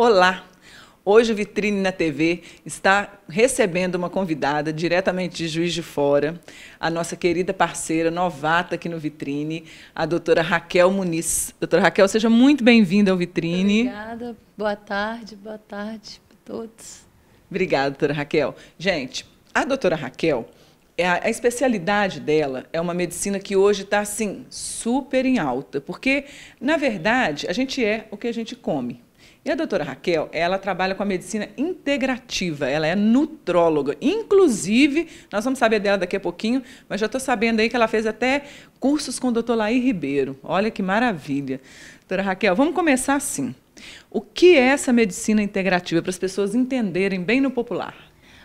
Olá! Hoje o Vitrine na TV está recebendo uma convidada diretamente de Juiz de Fora, a nossa querida parceira, novata aqui no Vitrine, a doutora Raquel Muniz. Doutora Raquel, seja muito bem-vinda ao Vitrine. Obrigada, boa tarde para todos. Obrigada, doutora Raquel. Gente, a doutora Raquel, a especialidade dela é uma medicina que hoje está, assim, super em alta, porque, na verdade, a gente é o que a gente come. E a doutora Raquel, ela trabalha com a medicina integrativa, ela é nutróloga. Inclusive, nós vamos saber dela daqui a pouquinho, mas já estou sabendo aí que ela fez até cursos com o doutor Laí Ribeiro. Olha que maravilha. Doutora Raquel, vamos começar assim. O que é essa medicina integrativa, para as pessoas entenderem bem no popular?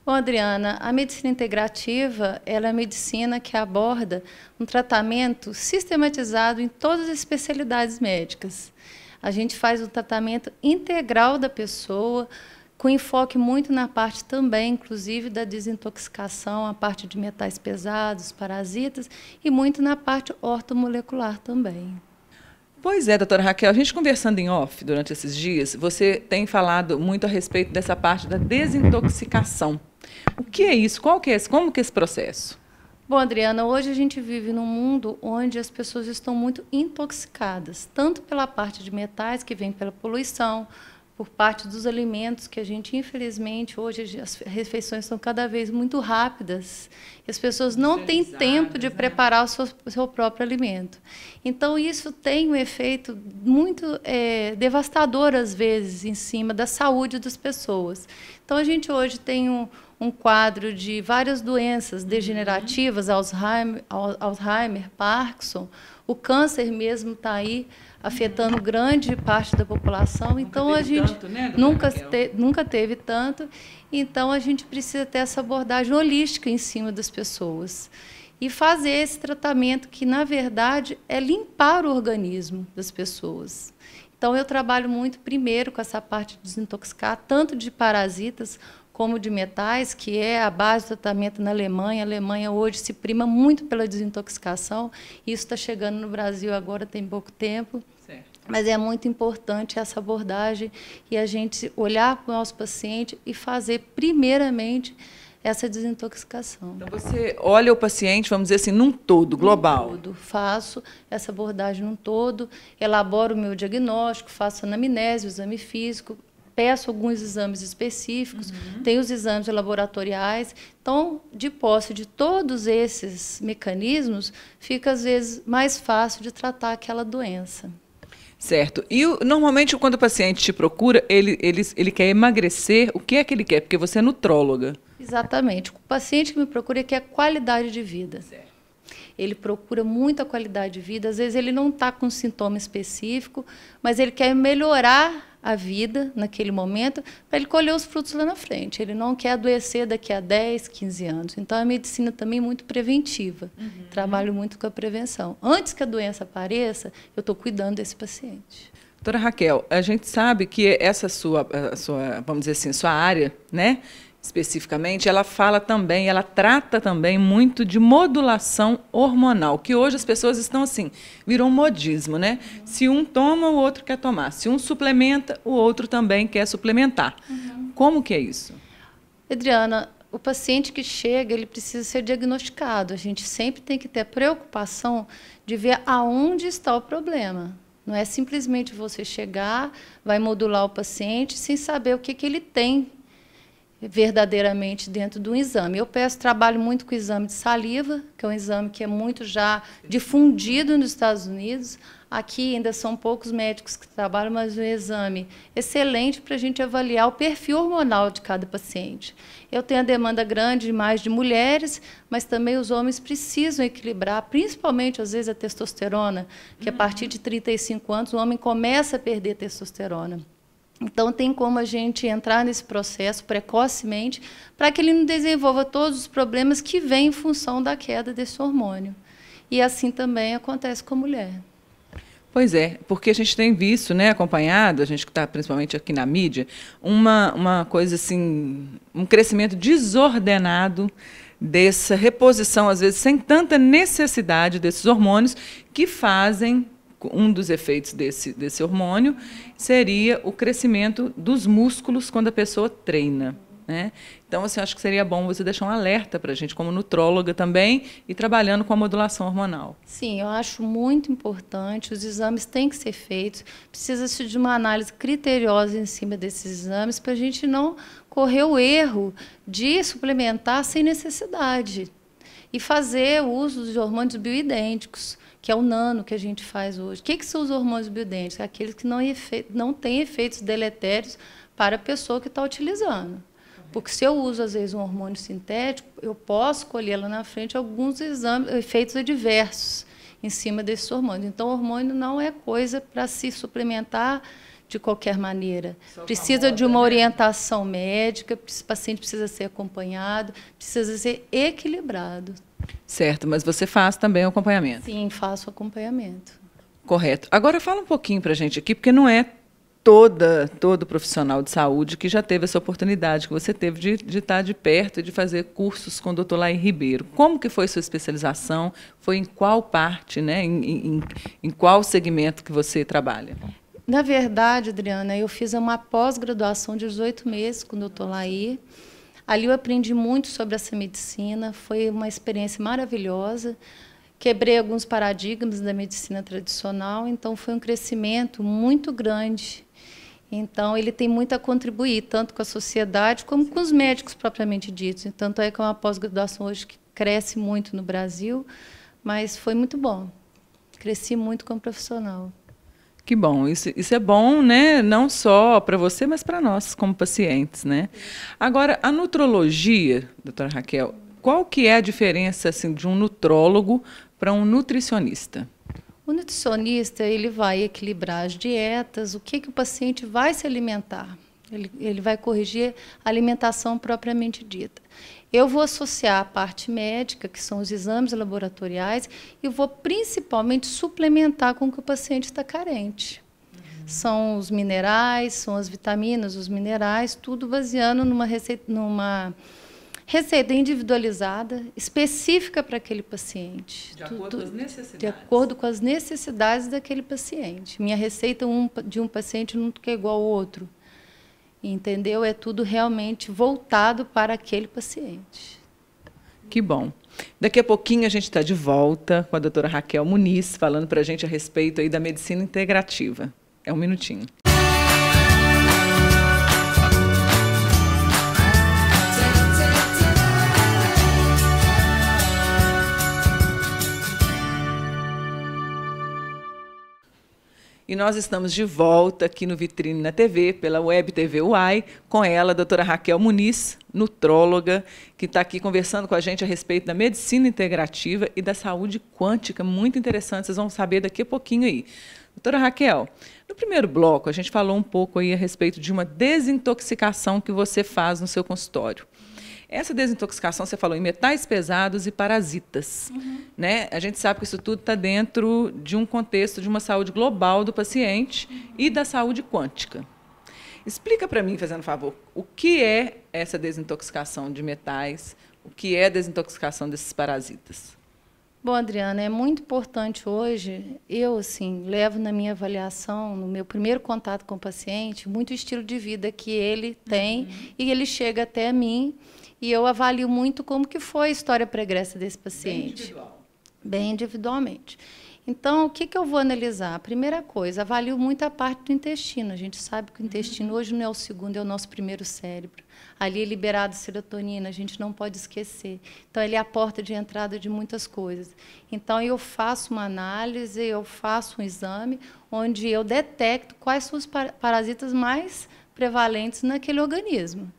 Bom, Adriana, a medicina integrativa ela é a medicina que aborda um tratamento sistematizado em todas as especialidades médicas. A gente faz o tratamento integral da pessoa, com enfoque muito na parte também, inclusive, da desintoxicação, a parte de metais pesados, parasitas, e muito na parte ortomolecular também. Pois é, doutora Raquel, a gente conversando em off durante esses dias, você tem falado muito a respeito dessa parte da desintoxicação. O que é isso? Como que é esse processo? Bom, Adriana, hoje a gente vive num mundo onde as pessoas estão muito intoxicadas, tanto pela parte de metais, que vem pela poluição, por parte dos alimentos, que a gente, infelizmente, hoje as refeições são cada vez muito rápidas, e as pessoas não têm tempo de preparar o seu próprio alimento. Então, isso tem um efeito muito devastador, às vezes, em cima da saúde das pessoas. Então, a gente hoje tem um quadro de várias doenças degenerativas, Alzheimer, Parkinson, o câncer mesmo está aí afetando grande parte da população. Então a gente tanto, né, nunca teve tanto. Então a gente precisa ter essa abordagem holística em cima das pessoas e fazer esse tratamento que na verdade é limpar o organismo das pessoas. Então eu trabalho muito primeiro com essa parte de desintoxicar tanto de parasitas como de metais, que é a base do tratamento na Alemanha. A Alemanha hoje se prima muito pela desintoxicação. Isso está chegando no Brasil agora, tem pouco tempo. Certo. Mas é muito importante essa abordagem e a gente olhar para o nosso paciente e fazer, primeiramente, essa desintoxicação. Então, você olha o paciente, vamos dizer assim, num todo, global. Num todo. Faço essa abordagem num todo, elaboro o meu diagnóstico, faço anamnese, o exame físico, peço alguns exames específicos, tenho os exames laboratoriais. Então, de posse de todos esses mecanismos, fica, às vezes, mais fácil de tratar aquela doença. Certo. E normalmente, quando o paciente te procura, ele quer emagrecer, o que é que ele quer? Porque você é nutróloga. Exatamente. O paciente que me procura quer qualidade de vida. Certo. Ele procura muita qualidade de vida. Às vezes, ele não está com um sintoma específico, mas ele quer melhorar a vida naquele momento para ele colher os frutos lá na frente. Ele não quer adoecer daqui a 10, 15 anos. Então, a medicina também é muito preventiva. Trabalho muito com a prevenção. Antes que a doença apareça, eu estou cuidando desse paciente. Doutora Raquel, a gente sabe que essa sua, vamos dizer assim, sua área, né, especificamente, ela fala também, ela trata também muito de modulação hormonal, que hoje as pessoas estão assim, virou um modismo, né? Se um toma, o outro quer tomar. Se um suplementa, o outro também quer suplementar. Como que é isso? Adriana, o paciente que chega, ele precisa ser diagnosticado. A gente sempre tem que ter a preocupação de ver aonde está o problema. Não é simplesmente você chegar, vai modular o paciente sem saber o que ele tem verdadeiramente dentro do exame. Eu trabalho muito com o exame de saliva, que é um exame que é muito já difundido nos Estados Unidos. Aqui ainda são poucos médicos que trabalham, mas é um exame excelente para a gente avaliar o perfil hormonal de cada paciente. Eu tenho a demanda grande mais de mulheres, mas também os homens precisam equilibrar, principalmente, às vezes, a testosterona, que a partir de 35 anos o homem começa a perder testosterona. Então, tem como a gente entrar nesse processo precocemente para que ele não desenvolva todos os problemas que vêm em função da queda desse hormônio. E assim também acontece com a mulher. Pois é, porque a gente tem visto, né, acompanhado, a gente que está principalmente aqui na mídia, uma coisa assim, um crescimento desordenado dessa reposição, às vezes sem tanta necessidade desses hormônios, que fazem um dos efeitos desse hormônio seria o crescimento dos músculos quando a pessoa treina, né? Então, assim, acho que seria bom você deixar um alerta para a gente, como nutróloga também, e trabalhando com a modulação hormonal. Sim, eu acho muito importante. Os exames têm que ser feitos. Precisa-se de uma análise criteriosa em cima desses exames para a gente não correr o erro de suplementar sem necessidade e fazer o uso dos hormônios bioidênticos, que é o nano que a gente faz hoje. O que são os hormônios bioidênticos? Aqueles que não têm efeitos deletérios para a pessoa que está utilizando. Porque se eu uso, às vezes, um hormônio sintético, eu posso colher lá na frente alguns efeitos adversos em cima desses hormônios. Então, o hormônio não é coisa para se suplementar de qualquer maneira. Precisa de uma orientação médica, o paciente precisa ser acompanhado, precisa ser equilibrado. Certo, mas você faz também o acompanhamento? Sim, faço acompanhamento. Correto. Agora, fala um pouquinho para a gente aqui, porque não é todo profissional de saúde que já teve essa oportunidade que você teve de estar de perto e de fazer cursos com o Dr. Laí Ribeiro. Como que foi sua especialização? Foi em qual parte, né? Em qual segmento que você trabalha? Na verdade, Adriana, eu fiz uma pós-graduação de 18 meses com o Dr. Laí. Ali eu aprendi muito sobre essa medicina, foi uma experiência maravilhosa. Quebrei alguns paradigmas da medicina tradicional, então foi um crescimento muito grande. Então, ele tem muito a contribuir, tanto com a sociedade como com os médicos propriamente ditos. Tanto é que é uma pós-graduação hoje que cresce muito no Brasil, mas foi muito bom. Cresci muito como profissional. Que bom, isso é bom, né? Não só para você, mas para nós como pacientes, né? Agora, a nutrologia, doutora Raquel, qual que é a diferença assim, de um nutrólogo para um nutricionista? O nutricionista, ele vai equilibrar as dietas, o que o paciente vai se alimentar. Ele vai corrigir a alimentação propriamente dita. Eu vou associar a parte médica, que são os exames laboratoriais, e vou principalmente suplementar com o que o paciente está carente. São os minerais, são as vitaminas, os minerais, tudo baseando numa receita individualizada, específica para aquele paciente. De acordo com as necessidades. De acordo com as necessidades daquele paciente. Minha receita de um paciente não é igual ao outro. Entendeu? É tudo realmente voltado para aquele paciente. Que bom. Daqui a pouquinho a gente está de volta com a doutora Raquel Muniz, falando para a gente a respeito aí da medicina integrativa. É um minutinho. E nós estamos de volta aqui no Vitrine na TV, pela Web TV UAI, com ela, a doutora Raquel Muniz, nutróloga, que está aqui conversando com a gente a respeito da medicina integrativa e da saúde quântica. Muito interessante, vocês vão saber daqui a pouquinho aí. Doutora Raquel, no primeiro bloco a gente falou um pouco aí a respeito de uma desintoxicação que você faz no seu consultório. Essa desintoxicação, você falou em metais pesados e parasitas. Né? A gente sabe que isso tudo está dentro de um contexto de uma saúde global do paciente e da saúde quântica. Explica para mim, fazendo favor, o que é essa desintoxicação de metais, o que é a desintoxicação desses parasitas? Bom, Adriana, é muito importante hoje, eu assim, levo na minha avaliação, no meu primeiro contato com o paciente, muito o estilo de vida que ele tem e ele chega até mim e eu avalio muito como que foi a história pregressa desse paciente. Bem individualmente. Então, o que eu vou analisar? A primeira coisa, avalio muito a parte do intestino. A gente sabe que o intestino hoje não é o segundo, é o nosso primeiro cérebro. Ali é liberado serotonina, a gente não pode esquecer. Então, ele é a porta de entrada de muitas coisas. Então, eu faço uma análise, eu faço um exame, onde eu detecto quais são os parasitas mais prevalentes naquele organismo.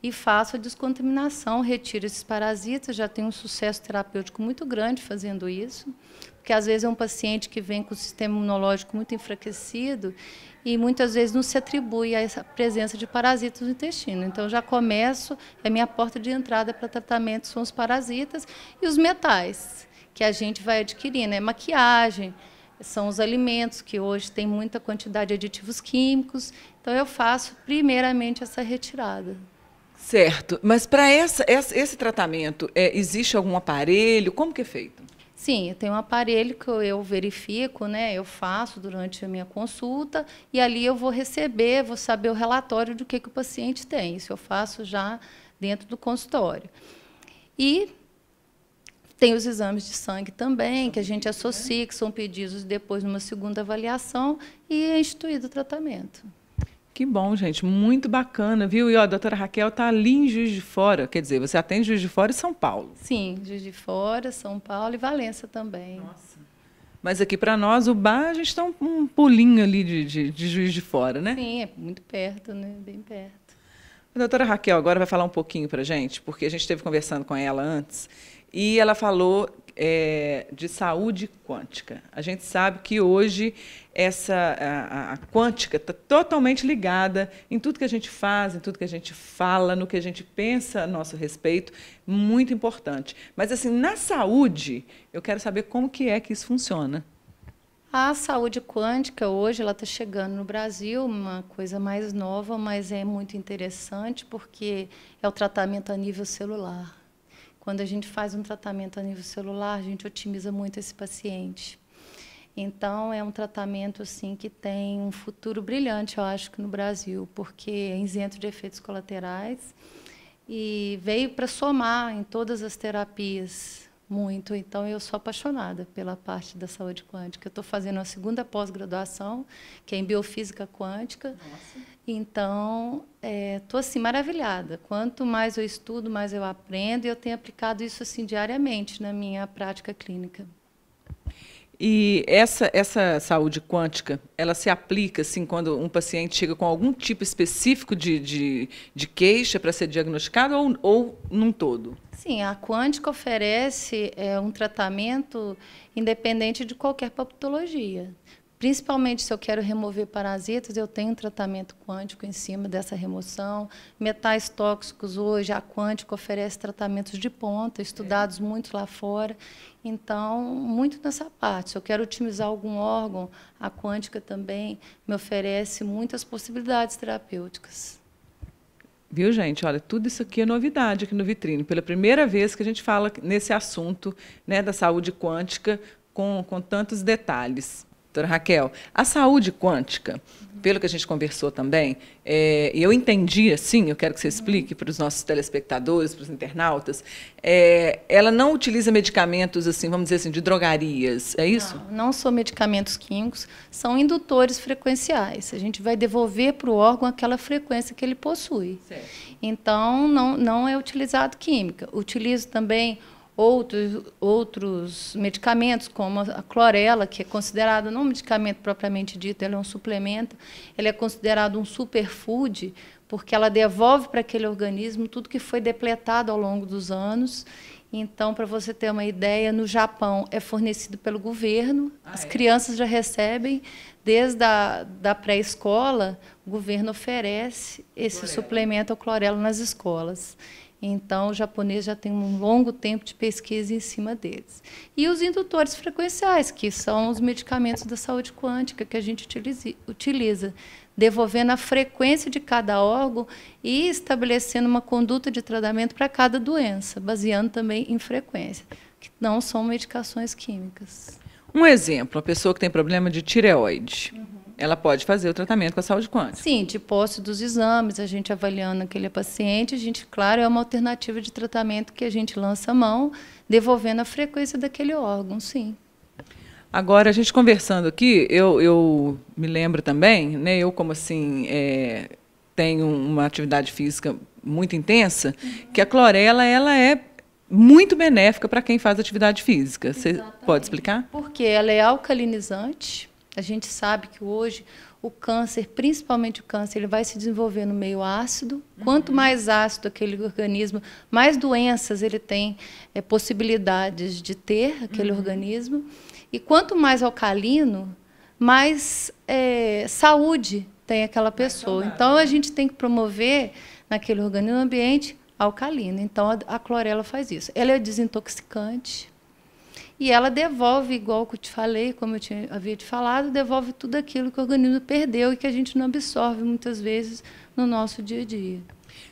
E faço a descontaminação, retiro esses parasitas, já tenho um sucesso terapêutico muito grande fazendo isso, porque às vezes é um paciente que vem com o sistema imunológico muito enfraquecido e muitas vezes não se atribui a essa presença de parasitas no intestino. Então, já começo, a minha porta de entrada para tratamento são os parasitas e os metais, que a gente vai adquirindo, né? Maquiagem, são os alimentos, que hoje tem muita quantidade de aditivos químicos, então eu faço primeiramente essa retirada. Certo, mas para esse tratamento, existe algum aparelho? Como que é feito? Sim, eu tenho um aparelho que eu verifico, né? Eu faço durante a minha consulta e ali eu vou receber, vou saber o relatório do que o paciente tem. Isso eu faço já dentro do consultório. E tem os exames de sangue também, que a gente associa, que são pedidos depois numa segunda avaliação e é instituído o tratamento. Que bom, gente, muito bacana, viu? E ó, a doutora Raquel está ali em Juiz de Fora, quer dizer, você atende Juiz de Fora e São Paulo. Sim, Juiz de Fora, São Paulo e Valença também. Nossa. Mas aqui para nós, o bar, a gente está um pulinho ali de Juiz de Fora, né? Sim, é muito perto, né? Bem perto. A doutora Raquel agora vai falar um pouquinho para a gente, porque a gente esteve conversando com ela antes, e ela falou de saúde quântica. A gente sabe que hoje a quântica está totalmente ligada em tudo que a gente faz, em tudo que a gente fala, no que a gente pensa a nosso respeito, muito importante. Mas, assim, na saúde, eu quero saber como que é que isso funciona. A saúde quântica, hoje, ela está chegando no Brasil, uma coisa mais nova, mas é muito interessante, porque é o tratamento a nível celular. Quando a gente faz um tratamento a nível celular, a gente otimiza muito esse paciente. Então, é um tratamento assim, que tem um futuro brilhante, eu acho, que no Brasil, porque é isento de efeitos colaterais e veio para somar em todas as terapias muito. Então, eu sou apaixonada pela parte da saúde quântica. Eu estou fazendo a segunda pós-graduação, que é em biofísica quântica. Nossa. Então, estou assim, maravilhada. Quanto mais eu estudo, mais eu aprendo, e eu tenho aplicado isso assim, diariamente na minha prática clínica. E essa saúde quântica, ela se aplica assim, quando um paciente chega com algum tipo específico de queixa para ser diagnosticado ou num todo? Sim, a quântica oferece um tratamento independente de qualquer patologia. Principalmente se eu quero remover parasitas, eu tenho um tratamento quântico em cima dessa remoção. Metais tóxicos, hoje, a quântica oferece tratamentos de ponta, estudados muito lá fora. Então, muito nessa parte. Se eu quero otimizar algum órgão, a quântica também me oferece muitas possibilidades terapêuticas. Viu, gente? Olha, tudo isso aqui é novidade aqui no Vitrine. Pela primeira vez que a gente fala nesse assunto, né, da saúde quântica com tantos detalhes. Doutora Raquel, a saúde quântica, pelo que a gente conversou também, eu entendi assim, eu quero que você explique para os nossos telespectadores, para os internautas, ela não utiliza medicamentos, assim, vamos dizer assim, de drogarias, é isso? Não são medicamentos químicos, são indutores frequenciais. A gente vai devolver para o órgão aquela frequência que ele possui. Certo. Então, não é utilizado química. Utilizo também outros medicamentos, como a clorela, que é considerado não um medicamento propriamente dito, ela é um suplemento, ele é considerado um superfood, porque ela devolve para aquele organismo tudo que foi depletado ao longo dos anos. Então, para você ter uma ideia, no Japão é fornecido pelo governo, as crianças já recebem, desde a pré-escola, o governo oferece esse suplemento ao clorela nas escolas. Então, o japonês já tem um longo tempo de pesquisa em cima deles. E os indutores frequenciais, que são os medicamentos da saúde quântica que a gente utiliza, devolvendo a frequência de cada órgão e estabelecendo uma conduta de tratamento para cada doença, baseando também em frequência, que não são medicações químicas. Um exemplo, a pessoa que tem problema de tireoide. Ela pode fazer o tratamento com a saúde quântica? Sim, de posse dos exames, a gente avaliando aquele paciente, a gente, claro, é uma alternativa de tratamento que a gente lança a mão, devolvendo a frequência daquele órgão, sim. Agora, a gente conversando aqui, eu me lembro também, né, eu como assim, tenho uma atividade física muito intensa, que a clorela ela é muito benéfica para quem faz atividade física. Você pode explicar? Porque ela é alcalinizante. A gente sabe que hoje o câncer, principalmente o câncer, ele vai se desenvolver no meio ácido. Quanto mais ácido aquele organismo, mais doenças ele tem possibilidades de ter, aquele organismo. E quanto mais alcalino, mais saúde tem aquela pessoa. Então, a gente tem que promover naquele organismo um ambiente alcalino. Então, a clorela faz isso. Ela é desintoxicante. E ela devolve, igual que eu te falei, como eu havia te falado, devolve tudo aquilo que o organismo perdeu e que a gente não absorve muitas vezes no nosso dia a dia.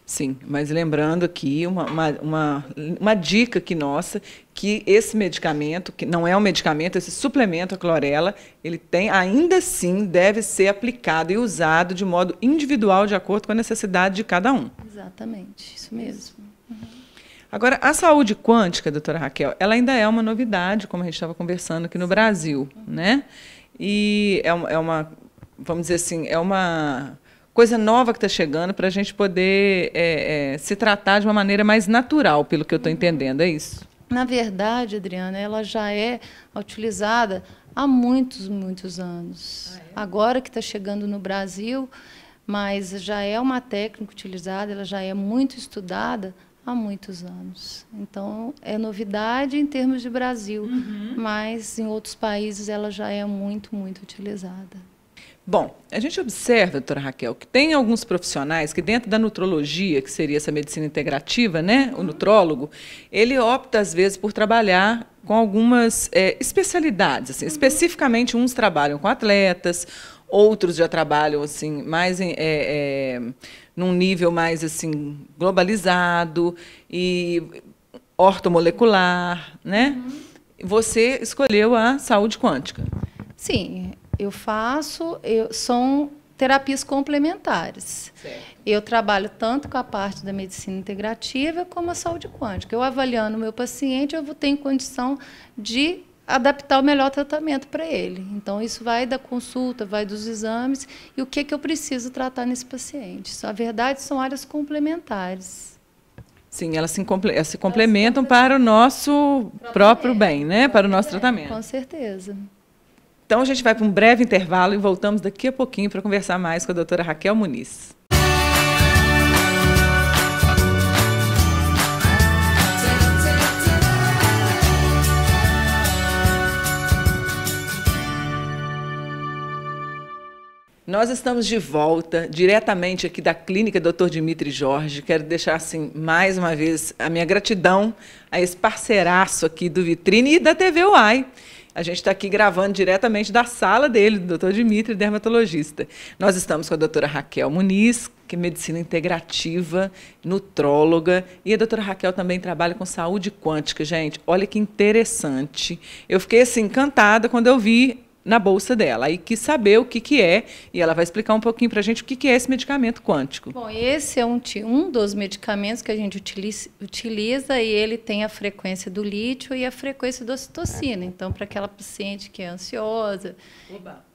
Sim, mas lembrando aqui uma dica aqui nossa, que esse medicamento, que não é um medicamento, esse suplemento, a clorela, ele tem, ainda assim, deve ser aplicado e usado de modo individual, de acordo com a necessidade de cada um. Exatamente, isso mesmo. Agora, a saúde quântica, doutora Raquel, ela ainda é uma novidade, como a gente estava conversando aqui no Brasil, né? E vamos dizer assim, é uma coisa nova que está chegando para a gente poder se tratar de uma maneira mais natural, pelo que eu estou entendendo, é isso? Na verdade, Adriana, ela já é utilizada há muitos, muitos anos. Agora que está chegando no Brasil, mas já é uma técnica utilizada, ela já é muito estudada há muitos anos. Então, é novidade em termos de Brasil, mas em outros países ela já é muito, muito utilizada. Bom, a gente observa, doutora Raquel, que tem alguns profissionais que dentro da nutrologia, que seria essa medicina integrativa, né, o nutrólogo, ele opta, às vezes, por trabalhar com algumas especialidades. Assim, especificamente, uns trabalham com atletas, outros já trabalham assim, mais num nível mais assim, globalizado e ortomolecular, né? Você escolheu a saúde quântica. Sim, são terapias complementares. Certo. Eu trabalho tanto com a parte da medicina integrativa como a saúde quântica. Eu avaliando o meu paciente, eu tenho condição de adaptar o melhor tratamento para ele. Então, isso vai da consulta, vai dos exames e o que eu preciso tratar nesse paciente. Na verdade, são áreas complementares. Sim, elas se complementam para o nosso próprio bem, né? Para o nosso tratamento. Com certeza. Então, a gente vai para um breve intervalo e voltamos daqui a pouquinho para conversar mais com a doutora Raquel Muniz. Nós estamos de volta, diretamente aqui da clínica Dr. Dimitri Jorge. Quero deixar, assim, mais uma vez, a minha gratidão a esse parceiraço aqui do Vitrine e da TV UAI. A gente está aqui gravando diretamente da sala dele, do Dr. Dimitri, dermatologista. Nós estamos com a doutora Raquel Muniz, que é medicina integrativa, nutróloga, e a doutora Raquel também trabalha com saúde quântica. Gente, olha que interessante. Eu fiquei assim, encantada quando eu vi na bolsa dela. Aí quis saber o que é, e ela vai explicar um pouquinho para a gente o que é esse medicamento quântico. Bom, esse é um dos medicamentos que a gente utiliza e ele tem a frequência do lítio e a frequência da ocitocina. Então, para aquela paciente que é ansiosa,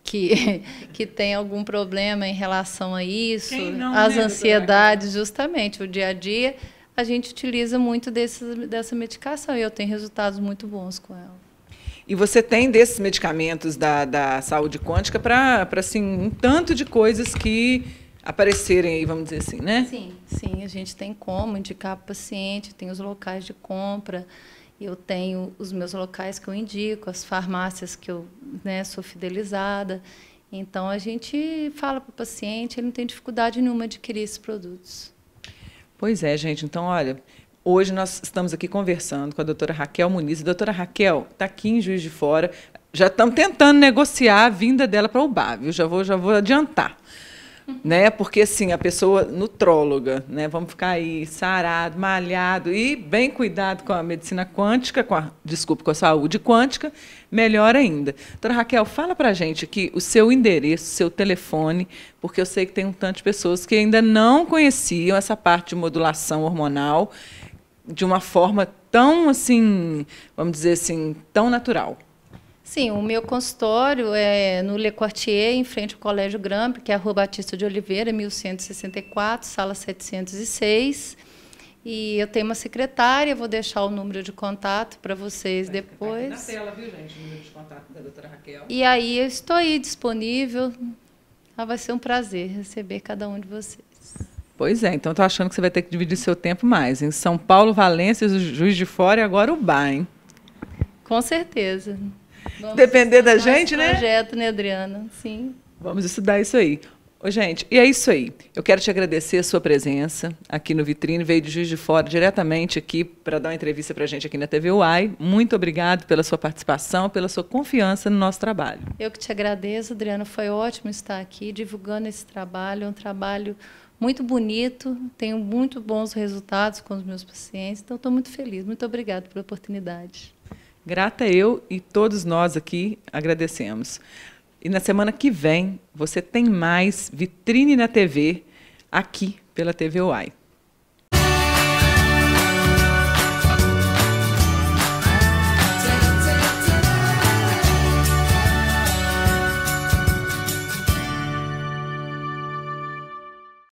que tem algum problema em relação a isso, as ansiedades, justamente, o dia a dia, a gente utiliza muito dessa medicação e eu tenho resultados muito bons com ela. E você tem desses medicamentos da saúde quântica para assim, um tanto de coisas que aparecerem aí, vamos dizer assim, né? Sim, a gente tem como indicar para o paciente, tem os locais de compra, eu tenho os meus locais que eu indico, as farmácias que eu sou fidelizada. Então, a gente fala para o paciente, ele não tem dificuldade nenhuma de adquirir esses produtos. Pois é, gente. Então, olha, hoje nós estamos aqui conversando com a doutora Raquel Muniz. A doutora Raquel está aqui em Juiz de Fora. Já estamos tentando negociar a vinda dela para o bar, viu? Já vou adiantar. Né? Porque, assim, a pessoa nutróloga, né? Vamos ficar aí sarado, malhado e bem cuidado com a medicina quântica, com a saúde quântica, melhor ainda. Doutora Raquel, fala para a gente aqui o seu endereço, o seu telefone, porque eu sei que tem um tanto de pessoas que ainda não conheciam essa parte de modulação hormonal de uma forma tão, assim, vamos dizer assim, tão natural. Sim, o meu consultório é no Le Quartier, em frente ao Colégio Gramp, que é a Rua Batista de Oliveira, 1164, sala 706. E eu tenho uma secretária, vou deixar o número de contato para vocês depois. Na tela, viu, gente, o número de contato da doutora Raquel. E aí eu estou aí disponível. Vai ser um prazer receber cada um de vocês. Pois é, então estou achando que você vai ter que dividir seu tempo mais. Em São Paulo, Valência, Juiz de Fora e agora o Bar, hein? Com certeza. Vamos depender da gente, né? Projeto, né, Adriana? Sim. Vamos estudar isso aí. Ô, gente, e é isso aí. Eu quero te agradecer a sua presença aqui no Vitrine. Veio de Juiz de Fora diretamente aqui para dar uma entrevista para a gente aqui na TV UAI. Muito obrigado pela sua participação, pela sua confiança no nosso trabalho. Eu que te agradeço, Adriana. Foi ótimo estar aqui divulgando esse trabalho. É um trabalho muito bonito, tenho muito bons resultados com os meus pacientes, então estou muito feliz. Muito obrigada pela oportunidade. Grata eu e todos nós aqui agradecemos. E na semana que vem, você tem mais Vitrine na TV, aqui pela TV UAI.